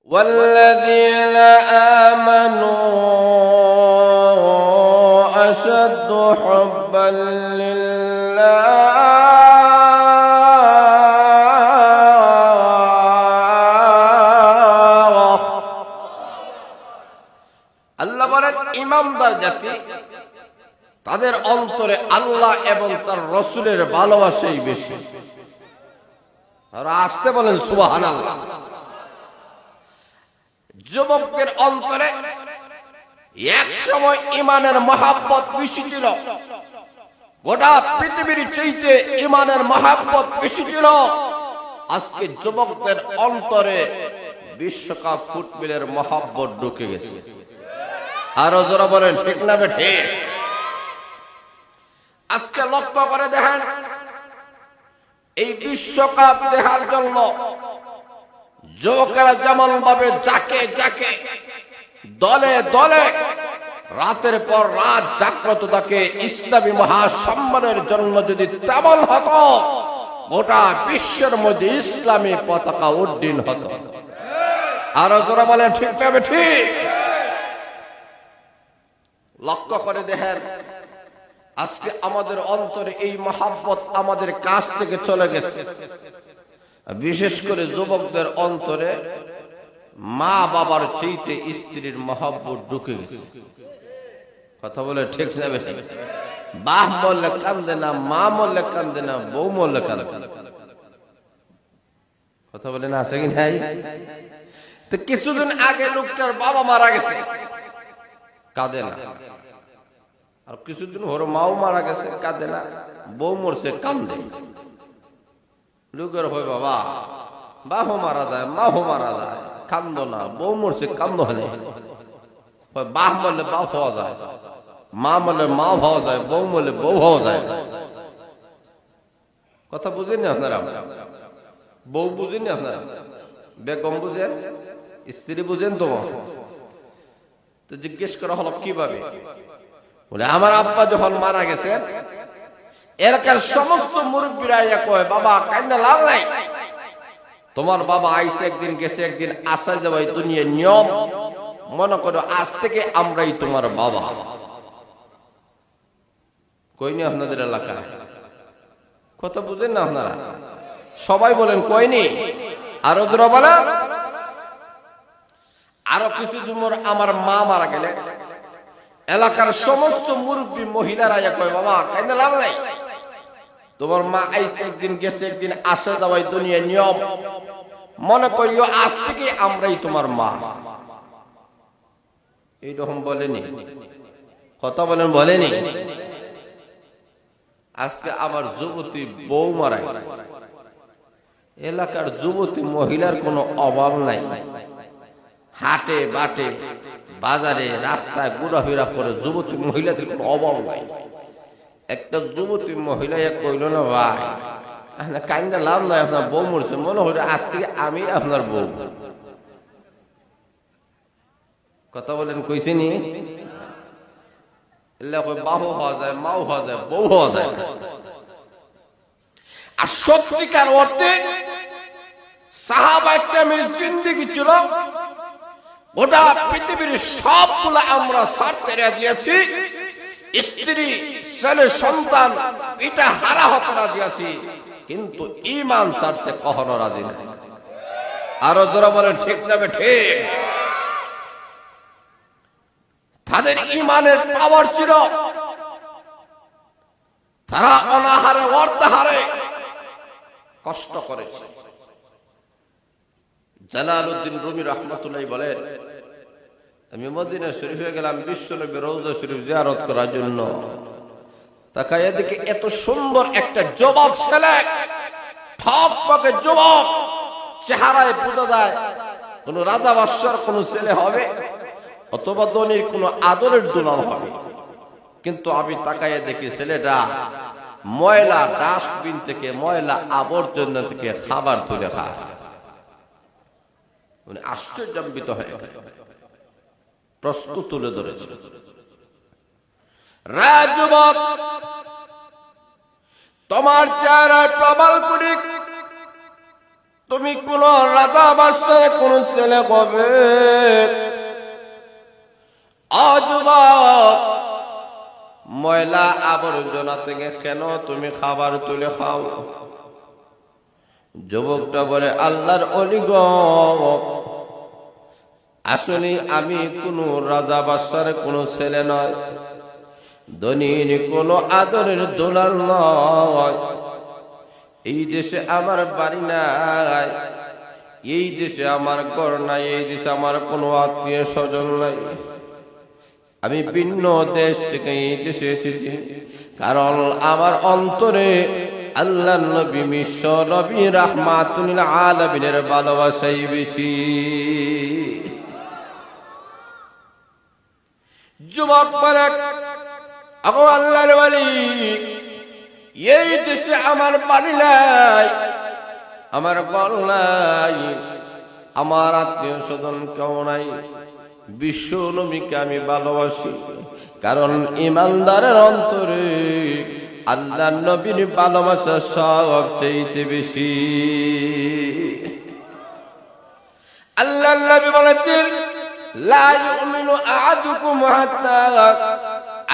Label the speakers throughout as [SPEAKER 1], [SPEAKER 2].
[SPEAKER 1] والذين آمنوا أشد حبا لله আল্লাহ বলেন ইমানদার জাতি তাদের অন্তরে আল্লাহ এবং তার রাসূলের ভালোবাসাই বেশি। আর আসতে বলেন সুবহানাল্লাহ। যুবকের অন্তরে এক সময় ঈমানের মহব্বত বেশি ছিল, গোটা পৃথিবীর চাইতে ঈমানের মহব্বত বেশি ছিল। আজকে যুবকদের অন্তরে বিশ্বকাপ ফুটবলের মহব্বত ঢুকে গেছে। আরো যারা বলেন ঠিক না বেঠে? আজকে লক্ষ্য করে দেখেন, এই বিশ্বকাপ দেখার জন্য যুবকেরা যেমন ভাবে যাকে যাকে দলে দলে রাতের পর রাত জাগ্রত থাকে ইসলামী মহাসম্মানের জন্য, যদি তেমন হতো গোটা বিশ্বের মধ্যে ইসলামী পতাকা উড্ডীন হতো। আরো যারা বলেন ঠিক না ঠিক? লক্ষ্য করে দেখেন, আজকে আমাদের অন্তরে এই মহব্বত আমাদের কাছ থেকে চলে গেছে। বিশেষ করে যুবকদের অন্তরে মা বাবার চাইতে স্ত্রীর মহব্বত ঢুকে গেছে। কথা বলে ঠিক না বেশি? বাপ বললে কান্দে না, মা বললে কান্দে না, বউ বললে কান্দে। কথা বলে না, আছে কি নাই? তো কিছুদিন আগে লোকটার বাবা মারা গেছে, কাঁদে না। আর কিছুদিন ওর মাও মারা গেছে, কাঁদে না। বউ মরছে, কান্দে। লোকের হয় বাবা, বাহু মারা যায়, মাহু মারা যায়, কান্দ না। বউ মরছে, কান্দ হলে বাহ বললে বাপ হওয়া যায়, মা বললে মা হওয়া যায়, বউ বললে বউ হওয়া যায়। কথা বুঝেননি আপনারা? বউ বুঝেননি আপনারা? বেগম বুঝেন, স্ত্রী বুঝেন তো? তো জিজ্ঞেস করা হলো কিভাবে? বলে আমার আব্বা যখন মারা গেছে, এলাকার সমস্ত মুরব্বীরা কয় বাবা কান্না লাভ নাই, তোমার বাবা আইসে একদিন গেছে একদিন আসা যাওয়াই দুনিয়ার নিয়ম, মনে করো আজ থেকে আমরাই তোমার বাবা। কইনি আপনাদের এলাকায়? কথা বুঝেন না আপনারা? সবাই বলেন কইনি? আরো জোরে বলা। আরো কিছু জুমর আমার মা মারা গেলে এলাকার সমস্ত মুরব্বী মহিলারা কয় বাবা কান্না লাভ নাই, তোমার মা আইসে একদিন গেছে একদিন আসা যাওয়াই দুনিয়ার নিয়ম, মনে করিও আজ থেকে আমরাই তোমার মা। এইরকম বলেনি? কথা বলেন বলেনি? আজকে আমার যুবতী বউ মারা গেছে, এলাকার যুবতী মহিলার কোনো অভাব নাই। হাটে বাটে বাজারে রাস্তায় ঘোরাফেরা করে যুবতী মহিলাদের কোনো অভাব নাই। একটা যুবতী মহিলা কইল না ভাই কাইন্দা লাভ নাই, আপনার বউ মরছে, মনে হলো আজ থেকে আমি আপনার বউ। কথা বলেন কইছিনি? বাহু হওয়া যায়, মাও হওয়া যায়, বউ হওয়া যায়। আর সত্যিকার অর্থে সাহাবায়ে কেরামের জিন্দেগি ছিল গোটা পৃথিবীর সবগুলো আমরা ছাড়তে দিয়েছি, স্ত্রী ছেলে সন্তান এটা হারা হতে রাজি আছি, কিন্তু ঈমান ছাড়তে কখনো রাজি নাই। আরো যারা বলেন ঠিক না ঠিক? তাদের ঈমানের পাওয়ার ছিল, তারা অনাহারে অর্ধাহারে কষ্ট করেছে। জালালউদ্দিন রুমি রাহমাতুল্লাহি বলেন, আমি মদিনা শরীফে গেলাম বিশ্বনবীর রওজা শরীফ জিয়ারত করার জন্য। তাকায় এদিকে এত সুন্দর একটা যুবক ছেলে, ঠকঠকে যুবক, চেহারায় বোঝা যায় কোন রাজা বাদশার কোন ছেলে হবে অথবা ধনীর কোন আদরের দুলাল হবে। কিন্তু আমি তাকায় দেখি ছেলেটা ময়লা ডাস্টবিন থেকে, ময়লা আবর্জনা থেকে খাবার তুলে খায়। আশ্চর্যান্বিত হয়ে প্রশ্ন তুলে ধরেছে, যুবক তোমার চেহারায় প্রবাল পুরি, তুমি কোন রাজা বাদশার কোন ছেলে হবে, যুবক ময়লা আবর্জনা থেকে কেন তুমি খাবার তুলে খাও? যুবকটা বলে, আল্লাহর ওলি গো, আসলে আমি কোন রাজা বাদশার কোন ছেলে নয়, ধনীর কোন আদরের দোলাল নয়, এই দেশে আমার বাড়ি নাই, এই দেশে আমার ঘর নাই, এই দেশে আমার কোনো আত্মীয় স্বজন নাই, আমি ভিন্ন দেশ থেকে এই দেশে এসেছি, কারণ আমার অন্তরে আল্লাহ নবী বিশ্ব নবী রাহমাতুল আলামিনের ভালোবাসাই বেশি। যুবক বলে, আগো আল্লাহর ওলি, এই দেশে আমার বাড়ি নাই, আমার ঘর নাই, আমার আত্মীয় স্বজন কেউ নাই, বিশ্ব নবীকে আমি ভালোবাসি, কারণ ইমানদারের অন্তরে আল্লাহ নবীর ভালোবাসা সবচেয়ে বেশি। আল্লাহ নবী বলেছেন, লা ইউমিনু আহাদুকুম হাত্তা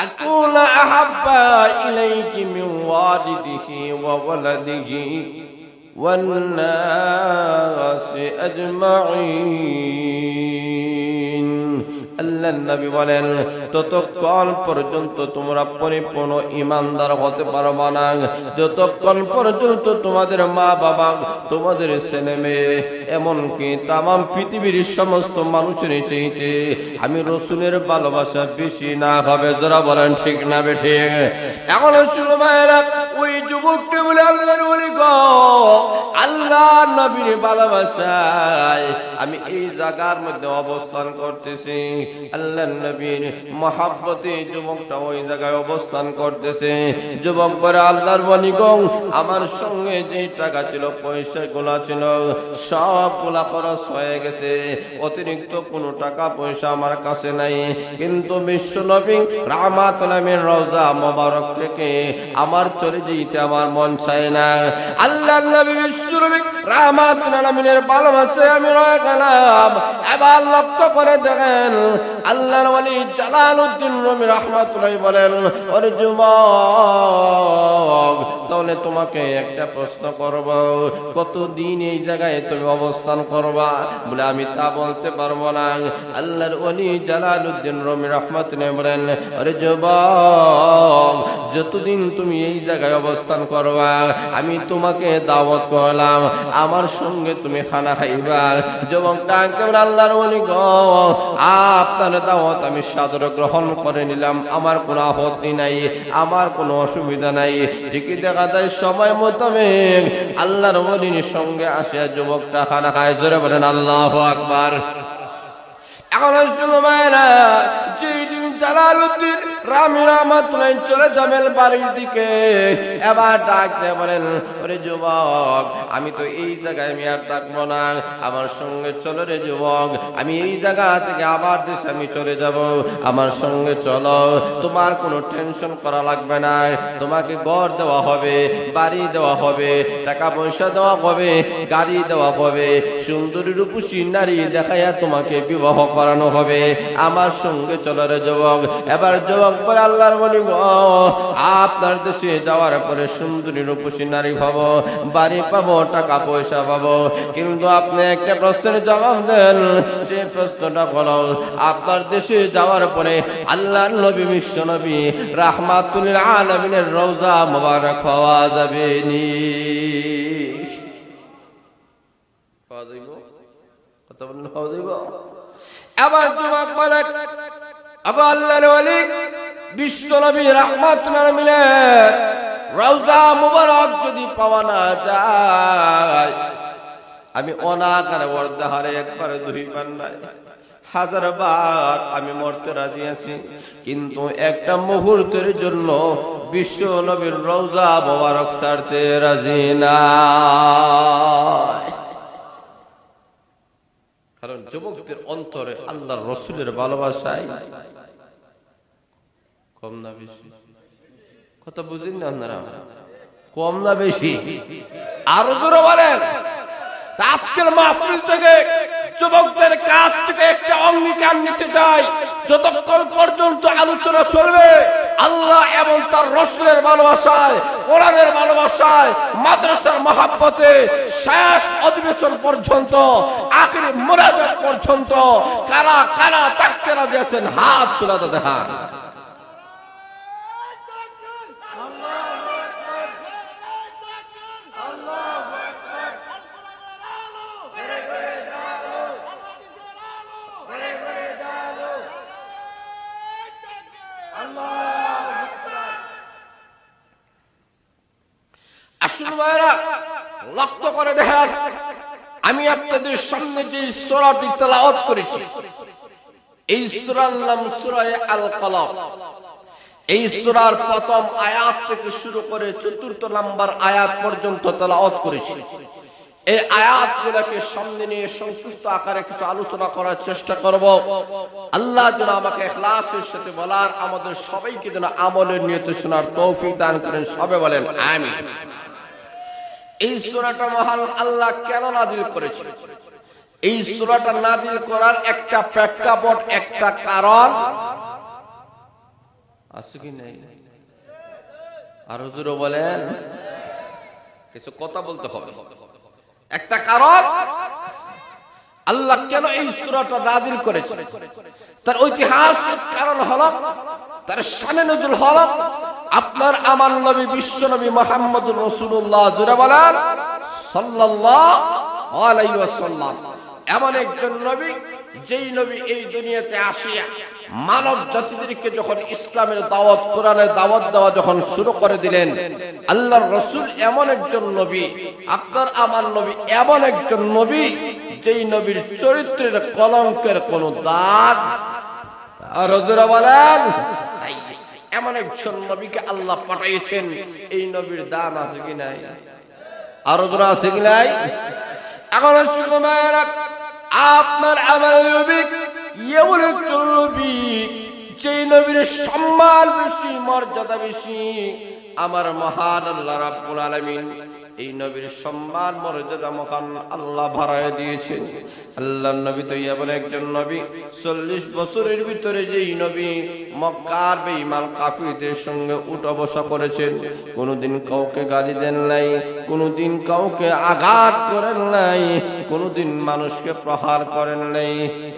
[SPEAKER 1] আকুনা আহাব্বা ইলাইহি মিন ওয়ালিদিহি ওয়া ওয়ালাদিহি ওয়ান নাসি আজমাইন। আল্লাহ নবী বলেন, ততক্ষণ পর্যন্ত তোমরা পরিপূর্ণ ইমানদার হতে পারবে না যতক্ষণ পর্যন্ত তোমাদের মা বাবা, তোমাদের ছেলে মেয়ে, এমনকি তামাম পৃথিবীর সমস্ত মানুষের চাইতে আমি রসুলের ভালোবাসা বেশি না হবে। যারা বলেন ঠিক না বেঠিক? এখন শুনো ভাইরা, ওই যুবককে বলে, আল্লাহর ওলি গো, আল্লাহ নবীর ভালোবাসায় আমি এই জায়গার মধ্যে অবস্থান করতেছি, আল্লাহ নবীর মহাব্বতে যুবকটা ওই জায়গায় অবস্থান করতেছে। যুবক বলে, আল্লাহর ওলি গো, আমার সঙ্গে যে টাকা ছিল, পয়সা গুলা ছিল, সবগুলা খরচ হয়ে গেছে, অতিরিক্ত কোনো টাকা পয়সা আমার কাছে নাই, কিন্তু বিশ্ব নবী রাহমাতুল আলামিন রওজা মোবারক থেকে আমার চলে যেতে আমার মন চায় না। আল্লাহ নবী বিশ্ব নবী রাহমাতুল আলামিনের ভালোবাসায় আমি রয়ে গেলাম। এবার লক্ষ্য করে দেখেন, আল্লাহর ওলি জালালউদ্দিন রুমি রাহমাতুল্লাহ বলেন, ওরে যুবক, তাহলে তোমাকে একটা প্রশ্ন করব, কতদিন এই জায়গায় তুমি অবস্থান করবা? বলে, আমি তা বলতে পারবো না। আল্লাহর ওলি জালালউদ্দিন রুমি রাহমাতুল্লাহ বলেন, ওরে যুবক, যতদিন তুমি এই জায়গায় অবস্থান করবা, আমি তোমাকে দাওয়াত করলাম, আমার সঙ্গে তুমি খানা খাইবা। যুবক ডাক দেন, আল্লাহর ওলি গো, আপনার দাওয়াত আমি সাদরে গ্রহণ করে নিলাম, আমার কোনো আপত্তি নাই, আমার কোনো অসুবিধা নাই। ঠিকই দেখা যায় সময় মোতাবেক আল্লাহর ওলির সঙ্গে আসে যুবকটা খানা খায়। জোরে বলেন আল্লাহু আকবার। এখন শুনো ভাইরা, যেদিন জালালউদ্দিন রামি রাহমাতুল্লাহ চলে যাবেন বাড়ির দিকে, এবার ডাক দিয়ে বলেন, ওরে যুবক, আমি তো এই জায়গায় আমি আর থাকবো না, আমার সঙ্গে চলো রে যুবক, আমি এই জায়গা থেকে আবার দেশে আমি চলে যাব, আমার সঙ্গে চলো, তোমার কোনো টেনশন করা লাগবে না, তোমাকে ঘর দেওয়া হবে, বাড়ি দেওয়া হবে, টাকা পয়সা দেওয়া হবে, গাড়ি দেওয়া হবে, সুন্দরী রূপসী নারী দেখাইয়া তোমাকে বিবাহ করানো হবে, আমার সঙ্গে চলো রে যুবক। এবার যুবক বলে, আল্লাহর ওলি গো, আপনার দেশে যাওয়ার পরে সুন্দরী রূপসী নারী পাবো, বাড়ি পাবো, টাকা পয়সা পাবো, কিন্তু আপনি একটা প্রশ্নের জবাব দেন। সেই প্রশ্নটা হলো, আপনার দেশে যাওয়ার পরে আল্লাহর নবী বিশ্ব নবী রাহমাতুল আলামিনের রওজা মোবারক পাওয়া যাবে নি? পাওয়া যাইব? কথা বলেন, পাওয়া যাইব? আবার যুবক বলে, আবার আল্লাহর ওলি বিশ্ব নবী রাহমাতুল আলামিনের রওজা মুবারক যদি পাওয়া না যায়, আমি অনাকারে ওয়ারদাহারে একবারে দুইবার নাই, 1000 বার আমি মরতে রাজি আছি, কিন্তু একটা মুহূর্তের জন্য বিশ্ব নবীর রওজা মুবারক ছাড়তে রাজি না। কারণ যুবকদের অন্তরে আল্লাহর রসুলের ভালোবাসায় কম না বেশি? কথা বুঝলেন না আপনারা? কম না বেশি? আরো জোরে বলেন। আজকের মাহফিল থেকে যুবকদের কাছ থেকে একটা অঙ্গীকার নিতে চাই, যতক্ষণ পর্যন্ত আলোচনা চলবে আল্লাহ এবং তার রাসূলের ভালোবাসায়, কোরআনের ভালোবাসায়, মাদ্রাসার মহব্বতে শেষ অধিবেশন পর্যন্ত, আখিরি মুনাজাত পর্যন্ত কারা কারা থাকতে রাজি আছেন হাত তুলে দেখান। আসুন ভাইরা, লক্ষ্য করে দেখেন, আমি আপনাদের সামনে যে সূরাটি তেলাওয়াত করেছি, এই সূরার নাম সূরা আল কলম। এই সূরার প্রথম আয়াত থেকে শুরু করে ৪র্থ নাম্বার আয়াত পর্যন্ত তেলাওয়াত করেছি। এই আয়াতগুলোকে সামনে নিয়ে সংক্ষিপ্ত আকারে কিছু আলোচনা করার চেষ্টা করব। আল্লাহ যেন আমাকে ইখলাসের সাথে বলার, আমাদের সবাইকে যেন আমলের নিয়তে শোনার তৌফিক দান করেন। সবাই বলেন আমিন। এই সূরাটা মহান আল্লাহ কেন নাযিল করেছেন? এই সূরাটা নাযিল করার একটা প্রেক্ষাপট, একটা কারণ আছে কি নাই? আরো জোরে বলেন, কিছু কথা বলতে হবে। একটা কারণ, আল্লাহ কেন এই সূরাটা নাযিল করেছেন, তার ঐতিহাসিক কারণ হলো, তার শানে নজুল হলো আপনার আমার নবী বিশ্ব নবী মুহাম্মদুর রাসূলুল্লাহ জোরে বলেন সাল্লাল্লাহু আলাইহি ওয়াসাল্লাম। এমন একজন নবী, যেই নবী এই দুনিয়াতে আসিয়া মানব জাতিদেরকে যখন ইসলামের দাওয়াত, কোরআনের দাওয়াত দেওয়া যখন শুরু করে দিলেন, আল্লাহর রাসূল এমন একজন নবী, আপনার আমার নবী এমন একজন নবী, যেই নবীর চরিত্রের কলঙ্কের কোনো দাগ আর জোরে বলেন, এমন একজন নবীকে আল্লাহ পাঠিয়েছেন। এই নবীর দাম আছে কি নাই? আরো জোরে আছে কি নাই? এখন শুধু মায়েরা, আপনার আমার নবী এমন একজন নবী, যেই নবীর সম্মান বেশি, মর্যাদা বেশি। আমার মহান আল্লাহ রাব্বুল আলামিন এই নবীর সম্মান মর্যাদা মহান আল্লাহ বাড়ায় দিয়েছেন। আল্লাহর নবী তো এমন একজন নবী, 40 বছরের ভিতরে যেই নবী মক্কার বেঈমান কাফিরদের সঙ্গে উঠা বসা করেছেন, কোনদিন কাউকে গালি দেন নাই, কোনদিন কাউকে আঘাত করেন নাই, কোনদিন মানুষকে প্রহার করেন নাই।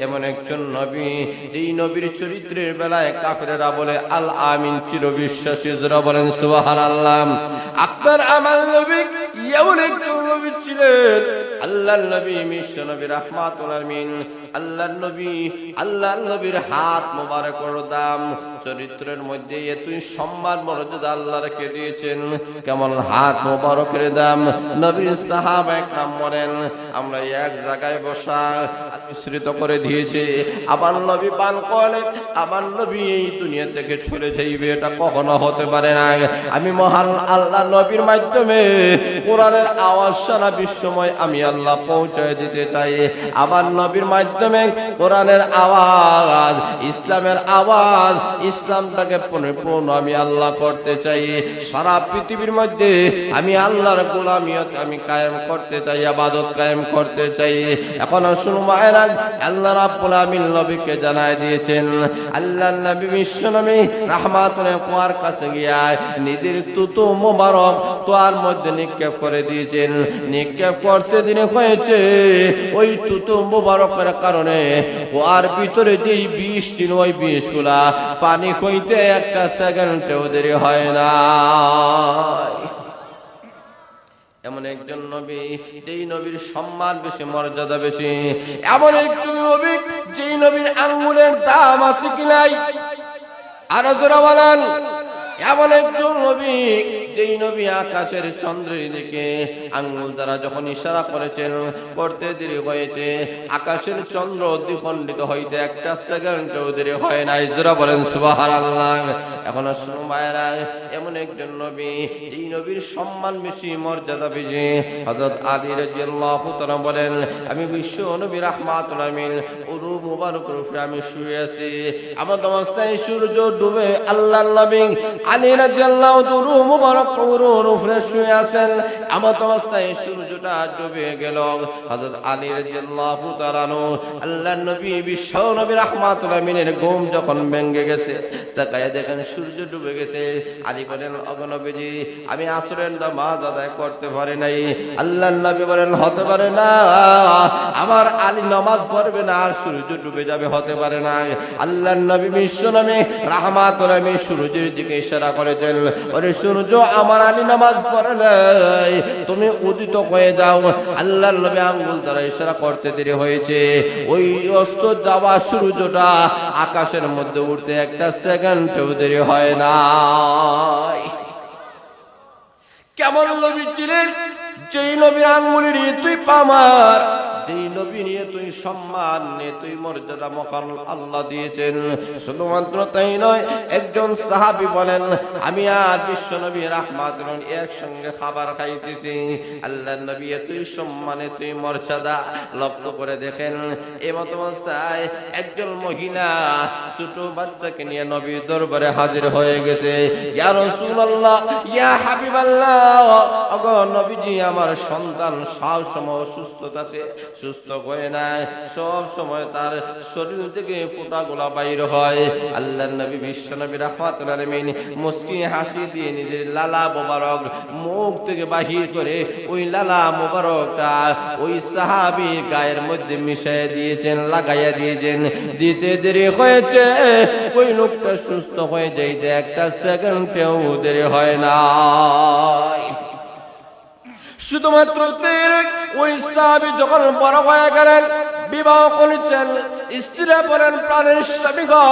[SPEAKER 1] এমন একজন নবী, যেই নবীর চরিত্রের বেলায় কাফেরেরা বলে আল আমিন, চিরবিশ্বাসী, যারা বলেন সুবহানাল্লাহ। আপনার আমার নবী এমন একজন নবী ছিলেন, আল্লাহর নবী বিশ্ব নবী রাহমাতুল আলামিন, আল্লাহর নবীর হাত মোবারকের দাম চরিত্রের মধ্যে এতই সম্মান মর্যাদা আল্লাহ রেখে দিয়েছেন। কেমন হাত মোবারকের দাম, নবীর সাহাবায়ে কেরাম বলেন, আমরা এক জায়গায় বসা মিশ্রিত করে দিয়েছে, আবার নবী পান করলেন, আবার নবী এই দুনিয়া থেকে চলে যাইবে, এটা কখনো হতে পারে না। আমি মহান আল্লাহ নবীর মাধ্যমে কোরআনের আওয়াজ সারা বিশ্বময় আমি আল্লাহ পৌঁছায় দিতে চাই। আবার নবীর মাধ্যমে কোরআনের আওয়াজ, ইসলামের আওয়াজ, ইসলামটাকে পরিপূর্ণ আমি আল্লাহ করতে চাই। সারা পৃথিবীর মধ্যে আমি আল্লাহর গোলামিয়ত আমি কায়েম করতে চাই, ইবাদত কায়েম করতে চাই। এখন শুনুন মায়েরা, আল্লাহ রাব্বুল আলামিন নবীকে জানায় দিয়েছেন, আল্লাহর নবী বিশ্ব নবী রাহমাতুল কুয়ার কাছে গিয়া নিজের তুতু মোবারক তোয়ার মধ্যে নিক্ষেপ করে দিয়েছেন। নিক্ষেপ করতে দিনে হয়েছে, ওই তুতু মোবারকের কারণে কুয়ার ভিতরে যেই বিষ ছিল, ওই বিষগুলা পানি হইতে একটা সেকেন্ডেও দেরি হয় না। এমন একজন নবী, যেই নবীর সম্মান বেশি, মর্যাদা বেশি। এমন একজন নবী, যেই নবীর আঙ্গুলের দাম আছে কি নাই? আরো জোরে বলেন। এমন একজন নবী, যেই নবী আকাশের চন্দ্রের দিকে আঙ্গুল দ্বারা যখন ইশারা করেছেন, করতে দেরি হয়েছে, আকাশের চন্দ্র দ্বিখণ্ডিত হইতে একটা সেকেন্ডও দেরি হয় নাই। জোরে বলেন সুবহানাল্লাহ। এখন শুনুন ভাইরা, এমন একজন নবী, এই নবীর সম্মান বেশি, মর্যাদা বেশি। হযরত আলী রাদিয়াল্লাহু তাআলা বলেন, আমি বিশ্ব নবী রাহমাতুল আলামিন উরু মুবারকের উপরে আমি শুয়ে আছি, আমার অবস্থায় সূর্য ডুবে আল্লাহর নবী আলী রাদিয়াল্লাহু তাআলা মুবারক কবরের উপরে শুয়ে আছেন। এমত অবস্থায় সূর্যটা ডুবে গেল। হযরত আলী রাদিয়াল্লাহু তাআলা আল্লাহর নবী বিশ্ব নবী রাহমাতুল আমিনের ঘুম যখন ভেঙে গেছে, তাকায় দেখেন সূর্য ডুবে গেছে। আলী বলেন, ওগো নবীজি, আমি আসরের নামাজ আদায় করতে পারি নাই। আল্লাহর নবী বলেন, হতে পারে না, আমার আলী নামাজ পড়বে না আর সূর্য ডুবে যাবে, হতে পারে না। আল্লাহর নবী বিশ্ব নবী রাহমাতুল আমিন সূর্যের দিকে ইশারা করেছেন, ওরে সূর্য, আমার আলী নামাজ পড়ে নাই, তুমি উদিত হয়ে যাও। আল্লাহর নবী আঙ্গুল দ্বারা ইশারা করতে দেরি হয়েছে। ওই অস্ত যাওয়া সূর্যটা আকাশের মধ্যে উঠতে একটা সেকেন্ডও দেরি হয় না। কেমন নবী ছিলেন, যেই নবীর আঙ্গুলের তুই পামার, যেই নবী নিয়ে তুই সম্মান নিয়ে তুই মর্যাদা মকাম আল্লাহ দিয়েছেন। শুধুমাত্র তাই নয়, একজন সাহাবী বলেন, আমি আর বিশ্ব নবী রাহমাতুল একসঙ্গে খাবার খাইতেছি, আল্লাহর নবী তুই সম্মানে তুই মর্যাদা লক্ষ্য করে দেখেন। এমত অবস্থায় একজন মহিলা ছোট বাচ্চাকে নিয়ে নবীর দরবারে হাজির হয়ে গেছে। ইয়া রাসূলুল্লাহ, ইয়া হাবিবাল্লাহ, ওগো নবীজি, আমার সন্তান সব সময় অসুস্থতাতে সুস্থ হয় না, সব সময় তার শরীর থেকে ফোঁটাগুলা বাইর হয়। আল্লাহর নবী বিশ্ব নবী রাহমাতুল আলামিন মুস্কি হাসি দিয়ে নিজের লালা মোবারক মুখ থেকে বাহির করে ওই লালা মোবারকটা ওই সাহাবীর গায়ের মধ্যে মিশিয়ে দিয়েছেন, লাগাইয়া দিয়েছেন। দিতে দেরি হয়েছে, ওই লোকটা সুস্থ হয়ে যাইতে একটা সেকেন্ডেও দেরি হয় না। শুধুমাত্র ওই সাহাবী যখন বড় হয়ে গেলেন, বিবাহ করেছেন, স্ত্রীরা বলেন, প্রাণের স্বামী গো,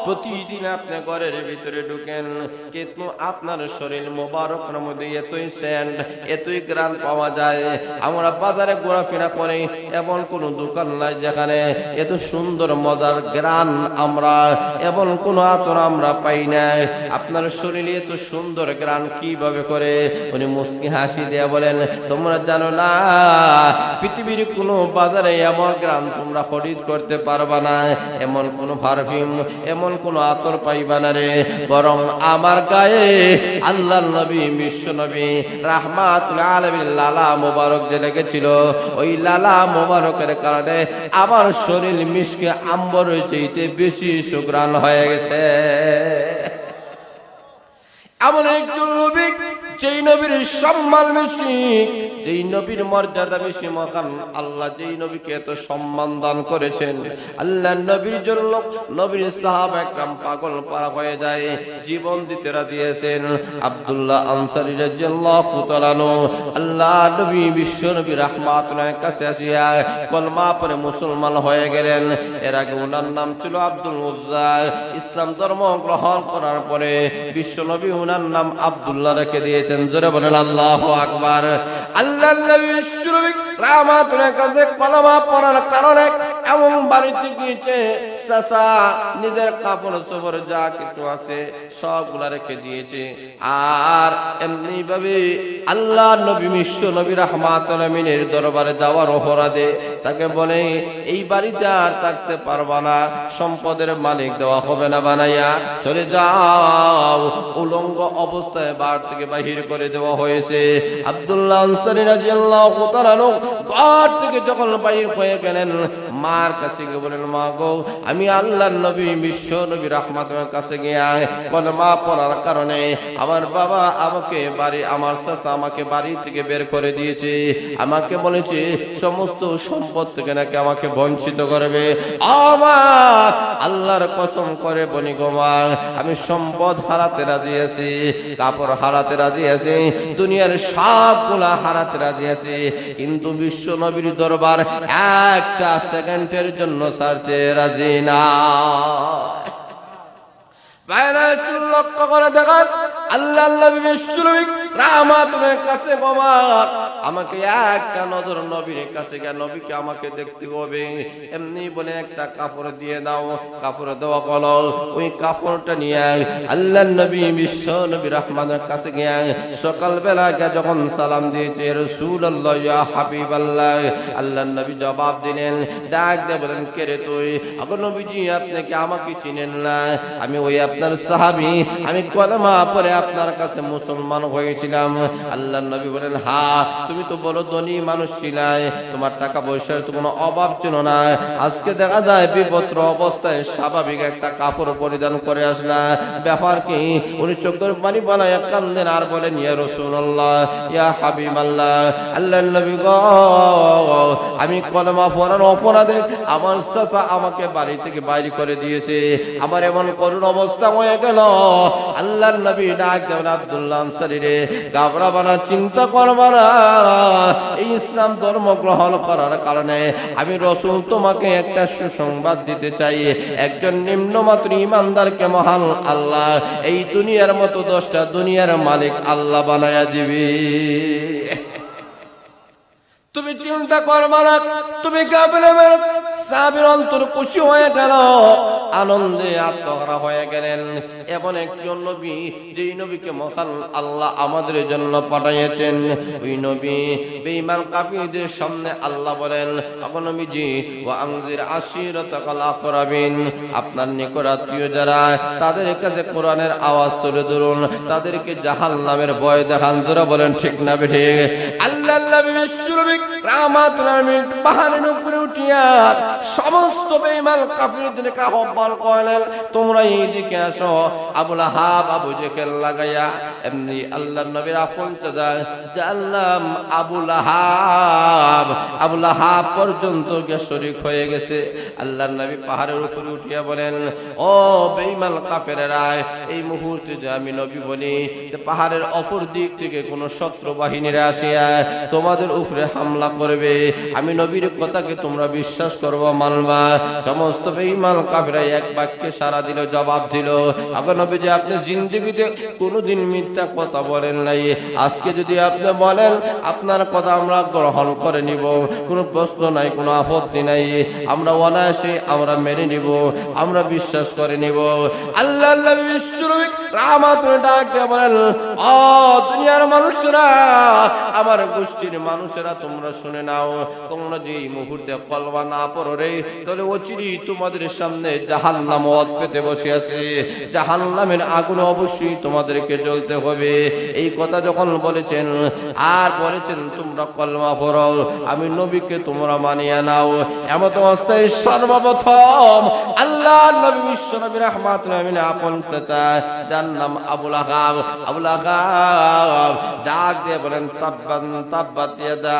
[SPEAKER 1] প্রতিদিন আপনি ঘরের ভিতরে ঢুকেন, কিন্তু আপনার শরীর মোবারকের মধ্যে এতই সেন্ট, এতই গ্রান পাওয়া যায়। আমরা বাজারে ঘোরাফেরা করি, এমন কোন দোকান নাই যেখানে এত সুন্দর মজার গ্রান আমরা, এমন কোন আতর আমরা পাই না। আপনার শরীরে এত সুন্দর গ্রান কিভাবে করে? উনি মুস্কি হাসি দিয়ে বলেন, তোমরা জানো না, পৃথিবীর কোন বাজারে এমন গ্রান তোমরা খরিদ করতে পারবা না, এমন কোন পারফিউম, এমন কোন আতর পাইবা না রে। বরং আমার গায়ে আল্লাহর নবী বিশ্ব নবী রাহমাতুল আলামিন লালা মোবারক যে লেগেছিল, ওই লালা মোবারকের কারণে আমার শরীর মিশকে আম্বরের চাইতে বেশি সুঘ্রাণ হয়ে গেছে। এমন একজন নবী, যেই নবীর সম্মান বেশি, যেই নবীর মর্যাদা বেশি, মহান আল্লাহ যেই নবীকে এত সম্মান দান করেছেন, আল্লাহ নবীর জন্য নবীর সাহাবা একরাম পাগল পারা হয়ে যায়, জীবন দিতে রাজি আছেন। আব্দুল্লাহ আনসারী রাদিয়াল্লাহু তাআলা আল্লাহ নবী বিশ্ব নবী রাহমাতুল্লাহ কাছে আসিয়া কলমা পড়ে মুসলমান হয়ে গেলেন। এর আগে ওনার নাম ছিল আব্দুল উজ্জা। ইসলাম ধর্ম গ্রহণ করার পরে বিশ্ব নবী ওনার নাম আব্দুল্লাহ রেখে দিয়েছেন। জোরে বলেন আল্লাহু আকবার। আল্লাহ নবী বিশ্ব নবী রাহমাতুল্লাহ কাছে কলমা পড়ার কারণে এমন বাড়িতে গিয়েছে, চাচা নিজের কাপড় চোপড় যা কিছু আছে সবগুলা রেখে দিয়েছে। আর এমনি ভাবে আল্লাহ নবী বিশ্ব নবী রাহমাতুল আমিনের দরবারে যাওয়ার অপরাধে তাকে বলে, এই বাড়িতে আর থাকতে পারবা না, সম্পদের মালিক দেওয়া হবে না, বানাইয়া চলে যাও। উলঙ্গ অবস্থায় বাড়ি থেকে বাহির করে দেওয়া হয়েছে। আব্দুল্লাহ আনসারী রাদিয়াল্লাহু তাআলা ঘর থেকে যখন বাহির হয়ে গেলেন, মার কাছে গিয়ে বলেন, মা গো, আমি আল্লাহর নবী বিশ্ব নবী রাহমাতুল্লাহর কাছে গিয়ে কলমা পড়ার কারণে আমার বাবা আমাকে বাড়ি, আমার চাচা আমাকে বাড়ি থেকে বের করে দিয়েছে, আমাকে বলেছে সমস্ত সম্পদ থেকে নাকি আমাকে বঞ্চিত করবে। আমার আল্লাহর কসম করে বলি গো মা, আমি সম্পদ হারাতে রাজি আছি, কাপড় হারাতে রাজি আছি, দুনিয়ার সবগুলা হারাতে রাজি আছি, কিন্তু বিশ্ব নবীর দরবার একটা সেকেন্ডের জন্য ছাড়তে রাজি না। বাইরে লক্ষ্য করে দেখান, আল্লাহর নবী বিশ্বনবী রাহমাতুলের কাছে বাবা আমাকে একটা নজর নবীর কাছে গিয়ে নবীকে আমাকে দেখতে হবে, এমনি বলে একটা কাপড় দিয়ে দাও। কাপড় দেওয়া হলো, ওই কাপড়টা নিয়ে আল্লাহর নবী বিশ্বনবী রাহমাতের কাছে গিয়ে সকালবেলা যখন সালাম দিয়েছে রাসূলুল্লাহ ইয়া হাবিবাল্লাহ, আল্লাহর নবী জবাব দিলেন, ডাক দিয়ে বলেন, কে রে তুই? আগো নবীজি আপনি কি আমাকে চিনেন না? আমি ওই আপনার সাহাবী, আমি কলেমা পড়ে আপনার কাছে মুসলমান হয়েছিলাম। আল্লাহর নবী বলেন, হ্যাঁ তুমি তো বড় ধনী মানুষ ছিলে, তোমার টাকা পয়সার তো কোনো অভাব ছিল না, আজকে দেখা যায় বিপত্র অবস্থায় স্বাভাবিক একটা কাপড় পরিধান করে আসলা, ব্যাপার কি? উনি চোখের পানি বানায় কান্দেন আর বলেন, ইয়া রাসূলুল্লাহ ইয়া হাবিবাল্লাহ, আল্লাহর নবী গো আমি কলেমা পড়ার অপরাধে আমার চাচা আমাকে বাড়ি থেকে বাইরে করে দিয়েছে, আমার এমন করুণ অবস্থা হয়ে গেল। আল্লাহর নবী ডাক দেন, আব্দুল্লাহ আনসারী রে ঘাবড়াবা না, চিন্তা করবা না, এই ইসলাম ধর্ম গ্রহণ করার কারণে আমি রাসূল তোমাকে একটা সুসংবাদ দিতে চাই, একজন নিম্নমাত্র ইমানদারকে মহান আল্লাহ এই দুনিয়ার মতো 10টা দুনিয়ার মালিক আল্লাহ বানায়া দিবে। তুমি চিন্তা করবা না, তুমি ঘাবড়াবে না। সাহাবীর অন্তর খুশি হয়ে গেল, আনন্দে আত্মহারা হয়ে গেলেন। এমন একজন নবী, যেই নবীকে মহান আল্লাহ আমাদের জন্য পাঠিয়েছেন, ওই নবী বেঈমান কাফিরদের সামনে আল্লাহ বলেন, আপনি নবীজি ওয়া আনজির আশিরাতাকাল আকরাবিন, আপনার নিকট আত্মীয় যারা তাদের কাছে কোরআনের আওয়াজ তুলে ধরুন, তাদেরকে জাহান্নামের ভয় দেখান। যারা বলেন ঠিক না বেঠে? আল্লাহর নবী বিশ্বনবী রাহমাতুল আলামিন পাহাড়ের উপরে উঠিয়া সমস্ত বেঈমান কাফিরদেরকে আহ্বান করলেন, তোমরা এইদিকে আসো। আবু লাহাব আবু জেহেল লাগাইয়া এমনি আল্লাহর নবীর আপন চাচা জানলাম আবু লাহাব পর্যন্ত শরীক হয়ে গেছে। আল্লাহর নবী পাহাড়ের উপরে উঠিয়া বলেন, ও বেঈমান কাফেরেরা, এই মুহূর্তে যে আমি নবী বলি, পাহাড়ের অপর দিক থেকে কোন শত্রু বাহিনীরা আসিয়া তোমাদের উপরে হামলা করবে, আমি নবীর কথাকে তোমরা বিশ্বাস করবা, মানবা? সমস্ত বেঈমান কাফেররা এক বাক্যে সারা দিল, জবাব দিল, আগে নবীজি আপনি জিন্দেগিতে কোনোদিন মিথ্যা কথা বলেন নাই, আজকে যদি আপনি বলেন আপনার কথা আমরা গ্রহণ করে নিব, কোনো প্রশ্ন নাই, কোনো আপত্তি নাই, আমরা অনায়াসে আমরা মেনে নিব, আমরা বিশ্বাস করে নিব। আল্লাহর নবী বিশ্বনবী রাহমাতুল ডাকে বলেন, ও দুনিয়ার মানুষরা, আমার গোষ্ঠীর মানুষেরা, তোমরা শুনে নাও, তোমরা যে এই মুহূর্তে কলমা না পড়ো রে, তাহলে অচিরেই তোমাদের সামনে জাহান্নাম ওত পেতে বসে আছে, জাহান্নামের আগুনে অবশ্যই তোমাদেরকে জ্বলতে হবে। এই কথা যখন বলেছেন আর বলেছেন তোমরা কলমা পড়ো, আমি নবীকে তোমরা মানিয়ে নাও, এমত অবস্থায় সর্বপ্রথম আল্লাহর নবী বিশ্বনবী রাহমাতুল আলামিন আপন চাচা যার নাম আবু লাহাব ডাক দিয়ে বলেন, তাব্বান তাব্বাত ইয়াদা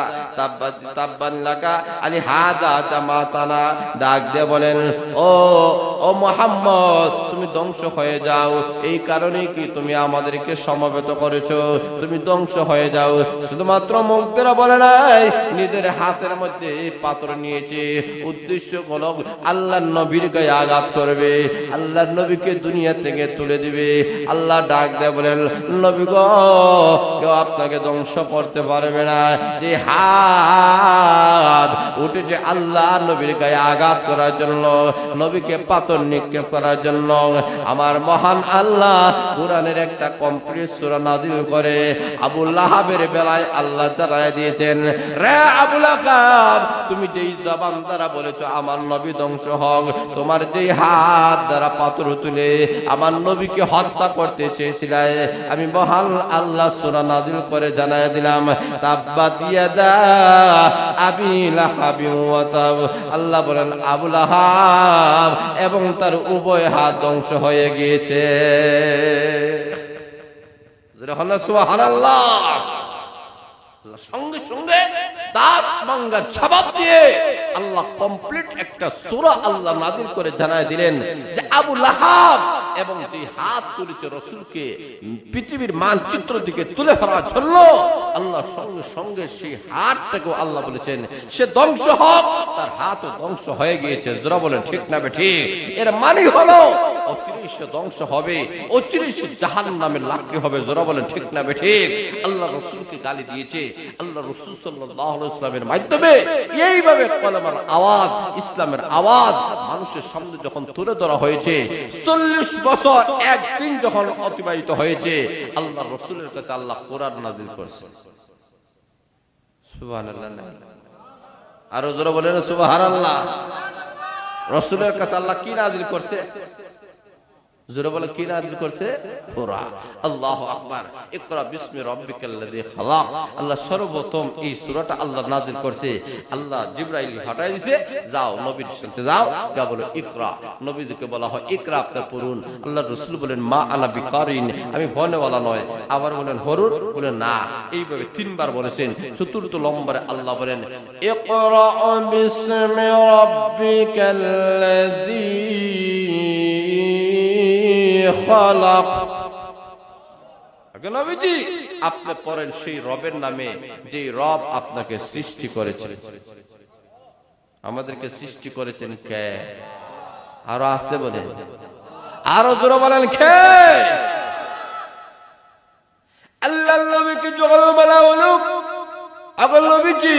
[SPEAKER 1] তাব্বান লাকা আলি হাযা জামাতানা, ডাক দিয়ে বলেন, ও মুহাম্মদ তুমি ধ্বংস হয়ে যাও, এই কারণে কি তুমি আমাদেরকে সমবেত করেছো, তুমি ধ্বংস হয়ে যাও। শুধুমাত্র মুখ দ্বারা বলে নাই, নিজের হাতের মধ্যে পাথর নিয়েছে, উদ্দেশ্য হলো আল্লাহর নবীর গায়ে আঘাত করবে, আল্লাহর নবীকে দুনিয়া থেকে তুলে দিবে। আল্লাহ ডাক দিয়ে বলেন, নবী গো কেউ আপনাকে ধ্বংস করতে পারবে না। যে হাত উঠেছে আল্লাহ নবীর গায়ে আঘাত করার জন্য, নবীকে পাথর নিক্ষেপ করার জন্য, আমার মহান আল্লাহ কুরআনের একটা কমপ্লিট সূরা নাযিল করে আবু লাহাবের বেলায় আল্লাহ জানায় দিয়েছেন, রে আবু লাহাব, তুমি যেই জবান দ্বারা বলেছো আমার নবী ধ্বংস হোক, তোমার যেই হাত দ্বারা পাথর তুলে আমার নবীকে হত্যা করতে চেয়েছিলে, আমি মহান আল্লাহ সূরা নাযিল করে জানায় দিলাম, তাব্বাত ইয়াদা আবি লাহাবি ওয়া তাব। আল্লাহ বলেন আবু লাহাব এবং তার উভয় হাত ধ্বংস হয়ে গিয়েছে। সুবহানাল্লাহ। সঙ্গে সঙ্গে দাঁত ভাঙা জবাব দিয়ে আল্লাহ কমপ্লিট একটা সূরা আল্লাহ নাযিল করে জানায় দিলেন যে আবু লাহাব এবং যে হাত তুলেছে রসুলকে পৃথিবীর মানচিত্র দিকে তুলে ধরার জন্য, আল্লাহ সঙ্গে সঙ্গে সেই হাতটাকে আল্লাহ বলেছেন সে ধ্বংস হোক, তার হাতও ধ্বংস হয়ে গিয়েছে। যারা বলেন ঠিক না ঠিক? এর মানে হলো অচিরেই সে ধ্বংস হবে, অচিরেই সে জাহান্নামের লাকড়ি হবে। যারা বলেন ঠিক না ঠিক? আল্লাহ রসুলকে গালি দিয়েছে। আল্লাহ রসুল সাল্লাল্লাহু আলাইহি ওয়াসাল্লামের মাধ্যমে এইভাবে কলেমার আওয়াজ, ইসলামের আওয়াজ মানুষের সামনে যখন তুলে ধরা হয়েছে, 40 বছর একদিন যখন অতিবাহিত হয়েছে, আল্লাহ রসুলের কাছে আল্লাহ কোরআন নাযিল করছে। সুবহানাল্লাহ। আরো জোরে বলেন সুবহানাল্লাহ। রসুলের কাছে আল্লাহ কি নাযিল করছে? জোরে বলে কি নাযিল করছে? কোরআন। আল্লাহু আকবার। ইকরা বিসমি রাব্বিকাল্লাযী খালাক। আল্লাহ সর্বপ্রথম এই সূরাটা আল্লাহ নাযিল করছে। আল্লাহ জিবরাইল পাঠায় দিয়েছে, যাও নবীর সাথে যাও, যা বলো ইকরা। নবীকে বলা হয় ইকরা, আপনি পড়ুন। আল্লাহ রাসূল বলেন মা আনা বিকারিন, আমি বনেওয়ালা নয়। আবার বলেন হরুন, বলেন না। এইভাবে তিনবার বলেছেন। চতুর্থ নম্বরে আল্লাহ বলেন ইকরা বিসমি রাব্বিকাল্লাযী খালাক। নবীজি আপনি পড়েন সেই রবের নামে যে রব আপনাকে সৃষ্টি করেছে। আমাদেরকে সৃষ্টি করেছেন কে? আরো আছে বলেন, আরো জোরে বলেন কে? আল্লাহ নবীকে যখন বলা হলো, আবার নবীজি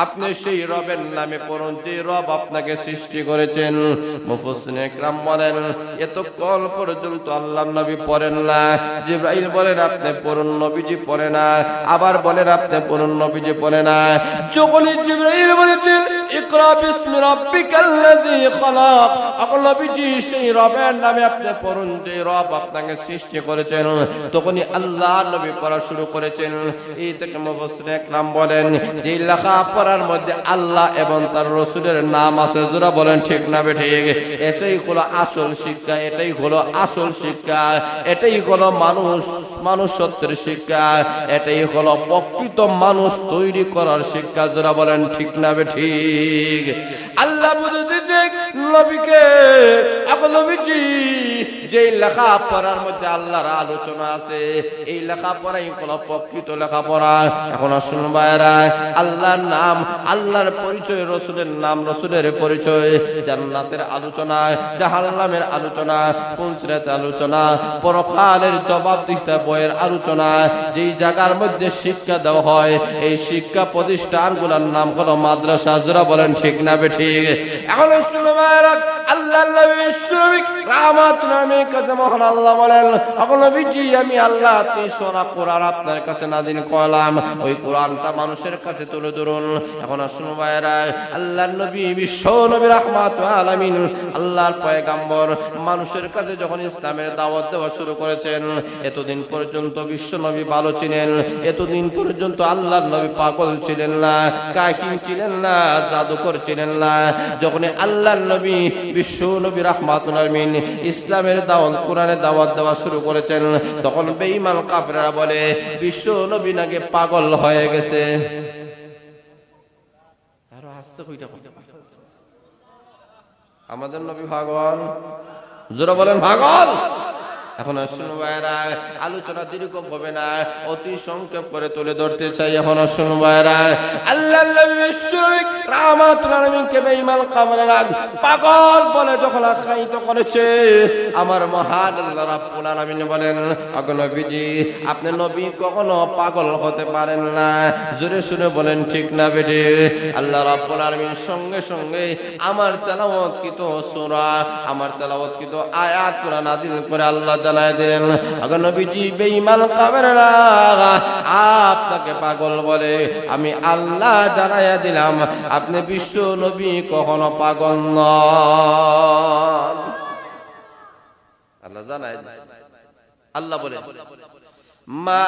[SPEAKER 1] আপনি সেই রবের নামে পড়ুন যে রব আপনাকে সৃষ্টি করেছেন। মুফাসসিরিনে ইকরাম বলেন এতক্ষণ পর্যন্ত আল্লাহর নবী পড়েন না। জিবরাইল বলেন আপনি পড়ুন, নবীজি পড়ে না। আবার বলেন আপনি পড়ুন, নবীজি পড়ে না। যখনই জিবরাইল বলেছেন ইকরা বিসমি রাব্বিকাল্লাযী খালাক, আপনি নবীজি সেই রবের নামে আপনি পড়ুন যে রব আপনাকে সৃষ্টি করেছেন, তখনই আল্লাহর নবী পড়া শুরু করেছেন। এই থেকে মুফাসসিরিনে ইকরাম বলেন যে লেখা পড়ার মধ্যে আল্লাহ এবং তার রাসূলের নাম আছে। যারা বলেন ঠিক না ঠিক? এটাই হলো আসল শিক্ষা, এটাই হলো আসল শিক্ষা, এটাই হলো মানুষত্বের শিক্ষা, এটাই হলো প্রকৃত মানুষ তৈরি করার শিক্ষা। যারা বলেন ঠিক না ঠিক? আল্লাহ বুঝাতে নবীকে, আপনি নবীজি যে লেখা পড়ার মধ্যে আল্লাহর আলোচনা আছে, এই লেখা পড়াই হলো প্রকৃত লেখাপড়া। এখন আসুন ভাইরা, আল্লাহর নাম, আল্লাহর পরিচয়, রসুলের নাম, রসুলের পরিচয়, জান্নাতের আলোচনা, জাহান্নামের আলোচনা, ফুলসিরাতের আলোচনা, পরকালের জবাবদিহিতা বইয়ের আলোচনা, যেই জায়গার মধ্যে শিক্ষা দেওয়া হয়, এই শিক্ষা প্রতিষ্ঠানগুলোর নাম হলো মাদ্রাসা। যারা বলেন ঠিক না ঠিক? এখন আল্লাহর নবী বিশ্বনবী রাহমাতুল্লাহ আলাইহির কাছে মহান আল্লাহ বলেন আপনি নবীজি আমি আল্লাহ তিনশোরা কোরআন আপনার কাছে নাযিল করলাম, ওই কোরআনটা মানুষের কাছে তুলে ধরুন। এখন আসুন ভাইরা, আল্লাহর নবী বিশ্বনবী রাহমাতুল আলামিন, আল্লাহর পয়গম্বর, মানুষের কাছে যখন ইসলামের দাওয়াত দেওয়া শুরু করেছেন, এতদিন পর্যন্ত বিশ্বনবী ভালো ছিলেন, এতদিন পর্যন্ত আল্লাহর নবী পাগল ছিলেন না, কাকিন ছিলেন না, জাদুকর ছিলেন না। যখন আল্লাহর নবী বিশ্বনবী রাহমাতুল আলামিন ইসলামের দাওয়াত, কোরআনের দাওয়াত দেওয়া শুরু করেছেন, তখন বেঈমান কাফেররা বলে বিশ্বনবী নাকি পাগল হয়ে গেছে। আমাদের নবী পাগল? জোরে বলেন পাগল? এখন আসুন ভাইরা, আলোচনা দীর্ঘ হবে না, অতি সংক্ষেপ করে তুলে ধরতে চাই। এখন আসুন ভাইরা, আল্লাহর নবী বিশ্বনবী রাহমাতুল্লাহ আলাইহিকে বেঈমান কাফেররা পাগল বলে যখন আখ্যায়িত করেছে, আমার মহান আল্লাহ রাব্বুল আলামিন বলেন ওগো নবীজি আপনি নবী কখনো পাগল হতে পারেন না। জোরে শুনে বলেন ঠিক না বেটে? আল্লাহ রাব্বুল আলামিন সঙ্গে সঙ্গে আমার তেলাওয়াতকৃত সূরা, আমার তেলাওয়াতকৃত আয়াত কোরআন নাযিল করে আল্লাহ জানায় দিলেন আগে নবীজি বেঈমান কাফেররা আপনাকে পাগল বলে, আমি আল্লাহ জানাইয়া দিলাম আপনি বিশ্ব নবী কখনো পাগল নন। আল্লাহ জানায়, আল্লাহ বলে মা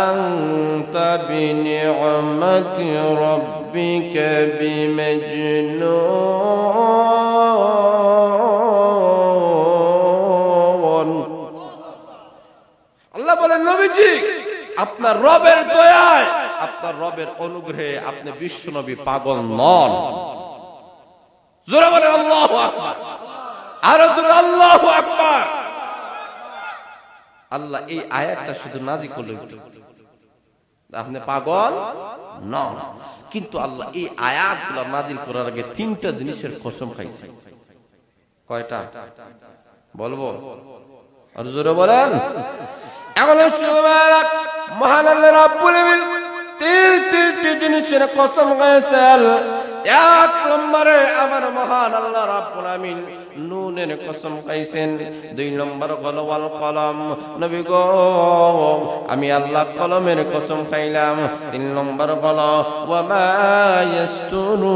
[SPEAKER 1] আনতা বিনি'মাতি রাব্বিকা বিমাজনুন। আল্লাহ বলেন নবীজি আপনার রবের দয়ায়, আপনার রবের অনুগ্রহে আপনি বিশ্ব নবী পাগল নন। জোরে বলেন আল্লাহু আকবার। আর আল্লাহু আকবার। আল্লাহ এই আয়াতটা শুধু নাযিল করলেন, আপনি পাগল না, কিন্তু আল্লাহ এই আয়াতগুলো নাযিল করার আগে তিনটা জিনিসের কসম খাইছে। কয়টা বলবো? আর জোরে বলেন। এখন মহান আল্লাহ রাব্বুল আলামিন তিনটি জিনিসের কসম খাইছেন। এক নম্বরে আমার মহান আল্লাহ রাব্বুল আলামিন নুনের কসম খাইছেন। দুই নম্বর হলো ওয়াল কলম, নবী গো আমি আল্লাহ কলমের কসম খাইলাম। তিন নম্বর হলো ওয়া মা ইয়াসতুরুন,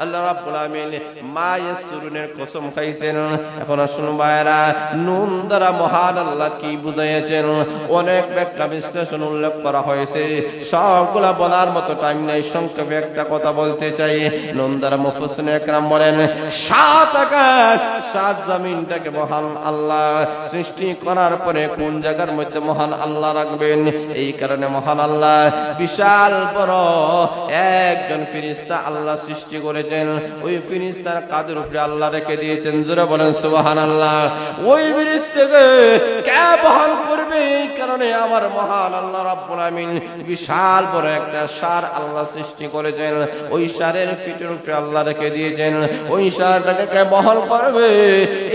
[SPEAKER 1] আল্লাহ রাব্বুল আলামিন মা ইয়াসতুরুনের কসম খাইছেন। এখন আসুন ভাইরা, নুন দ্বারা মহান আল্লাহ কি বুঝাইছেন অনেক ব্যাখ্যা বিশ্লেষণ উল্লেখ করা হয়েছে, সবগুলা বলার মতো টাইম নাই, সংক্ষেপে একটা কথা বলতে চাই। নুন দ্বারা মুফাসসিরিন একরাম বলেন সাত আকাশ সাত জমিনটাকে মহান আল্লাহ সৃষ্টি করার পরে কোন জায়গার মধ্যে মহান আল্লাহ রাখবেন, এই কারণে মহান আল্লাহ বিশাল বড় একজন ফেরেশতা আল্লাহ সৃষ্টি করেছেন। ওই ফেরেশতার কাঁধের উপরে আল্লাহ রেখে দিয়েছেন। জোরে বলেন সুবহানাল্লাহ। ওই ফেরেশতাকে কে বহন করবে, এই কারণে আমার মহান আল্লাহ রাব্বুল আলামিন বিশাল বড় একটা ষাঁড় আল্লাহ সৃষ্টি করেছেন। ওই ষাঁড়ের পিঠের উপরে আল্লাহ রেখে দিয়েছেন। ওই ষাঁড়টাকে কে বহন করবে,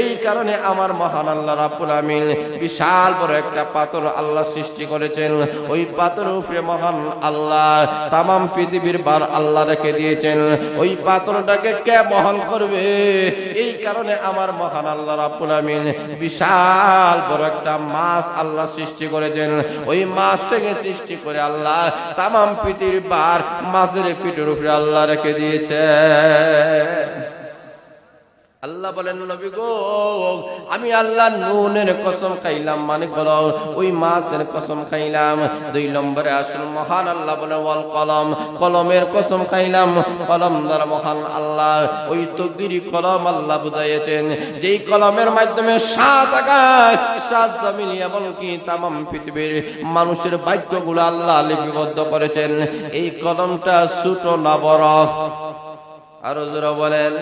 [SPEAKER 1] এই কারণে আমার মহান আল্লাহ রাব্বুল আলামিন বিশাল বড় একটা পাথর আল্লাহ সৃষ্টি করেছেন। ওই পাথরের উপরে মহান আল্লাহ তামাম পৃথিবীর ভার আল্লাহ রেখে দিয়েছেন। ওই পাথরটাকে কে বহন করবে, এই কারণে আমার মহান আল্লাহ রাব্বুল আলামিন বিশাল বড় একটা মাছ আল্লাহ সৃষ্টি করেছেন। ওই মাছটাকে সৃষ্টি করে আল্লাহ তামাম পৃথিবীর ভার মাছের পিঠের উপরে আল্লাহ রেখে দিয়েছে। আল্লাহ বলেন নবী গো আমি আল্লাহ নুনের কসম খাইলাম, মানে হলো ওই মাছের কসম খাইলাম। দুই নম্বরে আসল মহান আল্লাহ বলেন ওয়াল কলম, কলমের কসম খাইলাম। কলম দ্বারা মহান আল্লাহ ওই তকদিরি কলম আল্লাহ বুঝাইয়েছেন, যেই কলমের মাধ্যমে সাত আকাশ সাত জমিন এমনকি তামাম পৃথিবীর মানুষের বাক্যগুলো আল্লাহ লিপিবদ্ধ করেছেন। এই কলমটা ছোট না বড়? আরো যারা বলেন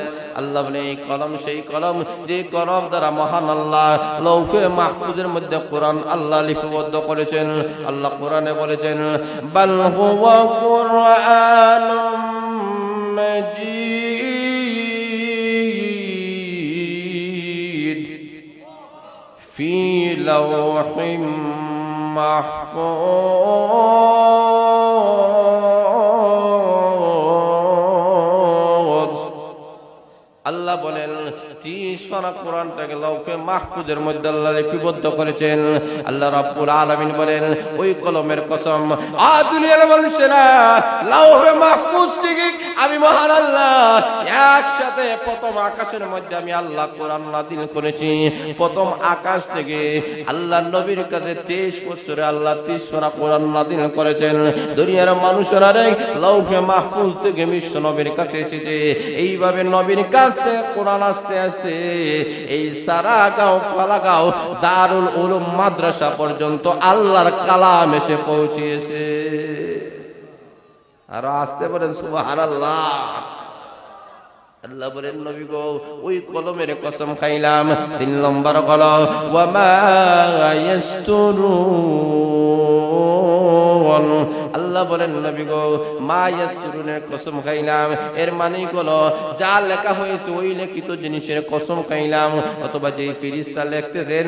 [SPEAKER 1] আল্লাহ বলে এই কলম সেই কলম যে কলম দ্বারা মহান আল্লাহ লৌহে মাহফুজের মধ্যে কোরআন আল্লাহ লিপিবদ্ধ করেছেন। আল্লাহ কোরআনে বলেছেন বাল হুয়া কুরআনুম মাজিদ ফি লাওহিম মাহফুজ। আল্লাহ বলেন 30 পারা কোরআনটাকে লৌহে মাহফুজের মধ্যে আল্লাহ লিপিবদ্ধ করেছেন। আল্লাহ রাব্বুল আলামিন বলেন ওই কলমের কসম, দুনিয়ার মানুষেরা লৌহে মাহফুজ থেকে আমি মহান আল্লাহ একসাথে প্রথম আকাশের মধ্যে আমি আল্লাহ কোরআন নাযিল করেছি। প্রথম আকাশ থেকে আল্লাহ নবীর কাছে 23 বছরে আল্লাহ 30 পারা কোরআন নাযিল করেছেন। দুনিয়ার মানুষেরা লৌহে মাহফুজ থেকে বিশ্ব নবীর কাছে এসেছে। এইভাবে নবীর কাছে কোরআন আস্তে আস্তে এই সারাগাঁও ফালাগাঁও দারুল উলুম মাদ্রাসা পর্যন্ত আল্লাহর কালাম এসে পৌঁছেছে। আর আসতে বলেন সুবহানাল্লাহ। আল্লাহ বলেন নবী গো ওই কলমের কসম খাইলাম। 3 নম্বর কলম ওয়া মা ইয়াসতুরুন, আল্লাহ বলেন নবী গো মা ইয়াসতুরুনের কসম খাইলাম। এর মানে হলো যা লেখা হয়েছে ওই লিখিত জিনিসের কসম খাইলাম, অথবা যে ফেরেশতা লিখতেছেন